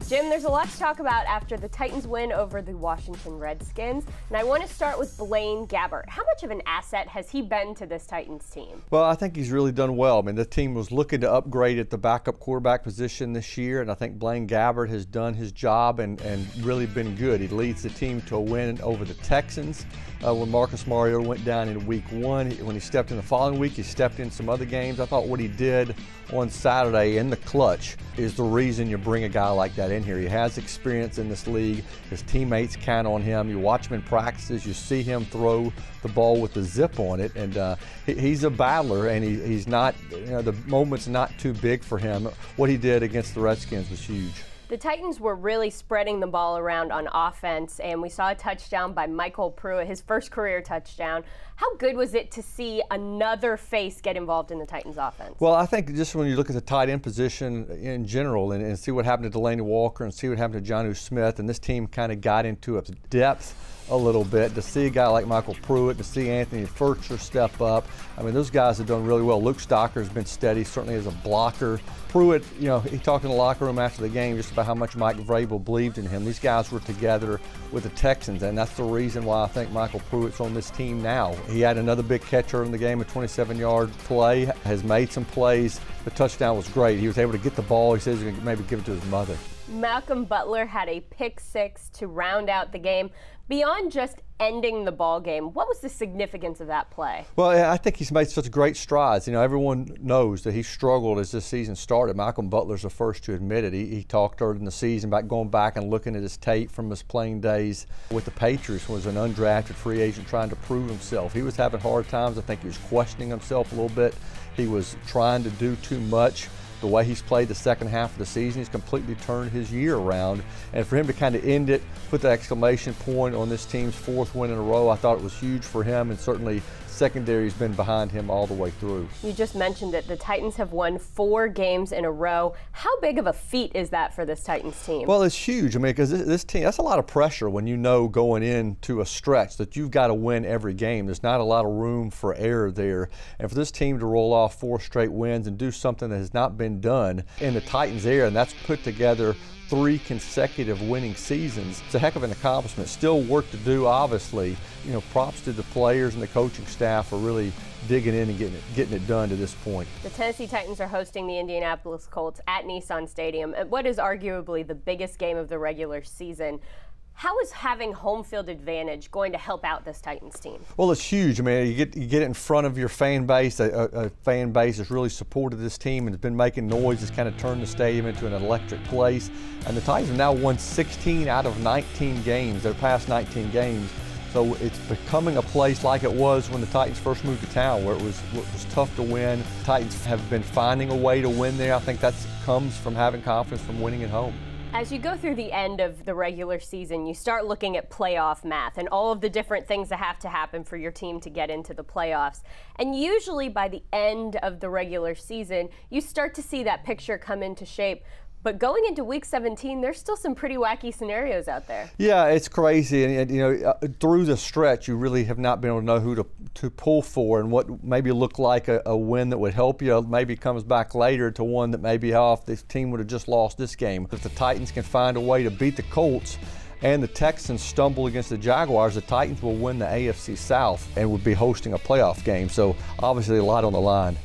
Jim, there's a lot to talk about after the Titans win over the Washington Redskins, and I want to start with Blaine Gabbert. How much of an asset has he been to this Titans team? Well, I think he's really done well. I mean, the team was looking to upgrade at the backup quarterback position this year, and I think Blaine Gabbert has done his job and really been good. He leads the team to a win over the Texans when Marcus Mariota went down in week 1. When he stepped in the following week, he stepped in some other games. I thought what he did on Saturday in the clutch is the reason you bring a guy like that in here. He has experience in this league. His teammates count on him. You watch him in practices. You see him throw the ball with the zip on it, and he's a battler, and he's not, the moment's not too big for him. What he did against the Redskins was huge. The Titans were really spreading the ball around on offense, and we saw a touchdown by Michael Pruitt, his first career touchdown. How good was it to see another face get involved in the Titans offense? Well, I think just when you look at the tight end position in general and see what happened to Delaney Walker and see what happened to Jonnu Smith, and this team kind of got into a depth a little bit, to see a guy like Michael Pruitt, to see Anthony Furcher step up. I mean, those guys have done really well. Luke Stocker has been steady, certainly as a blocker. Pruitt, he talked in the locker room after the game just about how much Mike Vrabel believed in him. These guys were together with the Texans, and that's the reason why I think Michael Pruitt's on this team now. He had another big catch early in the game, a 27-yard play, has made some plays. The touchdown was great. He was able to get the ball. He says he's going to maybe give it to his mother. Malcolm Butler had a pick 6 to round out the game. Beyond just ending the ball game, what was the significance of that play? Well, I think he's made such great strides. Everyone knows that he struggled as this season started. Malcolm Butler's the first to admit it. He talked early in the season about going back and looking at his tape from his playing days with the Patriots, was an undrafted free agent trying to prove himself. He was having hard times. I think he was questioning himself a little bit. He was trying to do too much. The way he's played the second half of the season, he's completely turned his year around. And for him to kind of end it, put the exclamation point on this team's 4th win in a row, I thought it was huge for him, and certainly secondary's been behind him all the way through. You just mentioned it. The Titans have won 4 games in a row. How big of a feat is that for this Titans team? Well, it's huge. I mean, because this team, that's a lot of pressure when you know going into a stretch that you've got to win every game. There's not a lot of room for error there. And for this team to roll off 4 straight wins and do something that has not been done in the Titans era, and that's put together 3 consecutive winning seasons. It's a heck of an accomplishment. Still work to do, obviously. Props to the players and the coaching staff for really digging in and getting it done to this point. The Tennessee Titans are hosting the Indianapolis Colts at Nissan Stadium at what is arguably the biggest game of the regular season. How is having home field advantage going to help out this Titans team? Well, it's huge. I mean, you get it in front of your fan base. A fan base has really supported this team and has been making noise. It's kind of turned the stadium into an electric place. And the Titans have now won 16 out of 19 games, their past 19 games. So it's becoming a place like it was when the Titans first moved to town, where it was tough to win. The Titans have been finding a way to win there. I think that comes from having confidence from winning at home. As you go through the end of the regular season, you start looking at playoff math and all of the different things that have to happen for your team to get into the playoffs. And usually by the end of the regular season, you start to see that picture come into shape. But going into week 17, there's still some pretty wacky scenarios out there. Yeah, it's crazy. And through the stretch, you really have not been able to know who to pull for, and what maybe looked like a win that would help you maybe comes back later to one that maybe, if this team would have just lost this game. If the Titans can find a way to beat the Colts and the Texans stumble against the Jaguars, the Titans will win the AFC South and would be hosting a playoff game. So obviously a lot on the line.